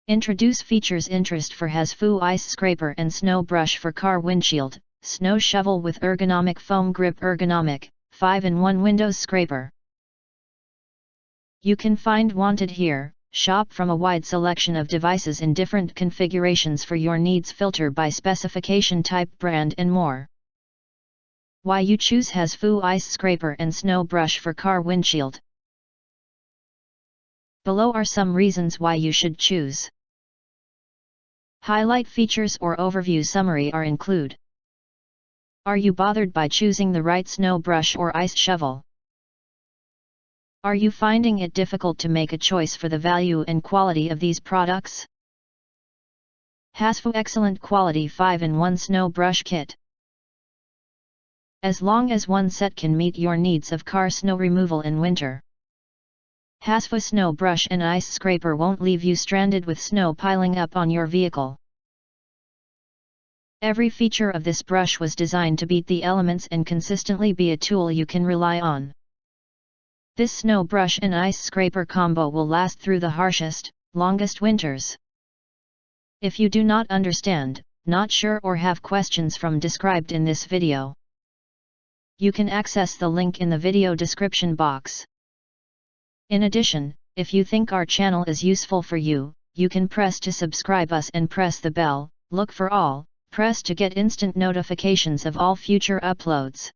Introduce features interest for Hasfu ice scraper and snow brush for car windshield, snow shovel with ergonomic foam grip. Ergonomic 5-in-1 Windows scraper. You can find wanted here. Shop from a wide selection of devices in different configurations for your needs. Filter by specification, type, brand and more. Why you choose Hasfu ice scraper and snow brush for car windshield. Below are some reasons why you should choose. Highlight features or overview summary are include. Are you bothered by choosing the right snow brush or ice shovel? Are you finding it difficult to make a choice for the value and quality of these products? Hasfu excellent quality 5-in-1 snow brush kit. As long as one set can meet your needs of car snow removal in winter. Hasfu snow brush and ice scraper won't leave you stranded with snow piling up on your vehicle. Every feature of this brush was designed to beat the elements and consistently be a tool you can rely on. This snow brush and ice scraper combo will last through the harshest, longest winters. If you do not understand, not sure or have questions from described in this video, you can access the link in the video description box. In addition, if you think our channel is useful for you, you can press to subscribe us and press the bell, look for all, press to get instant notifications of all future uploads.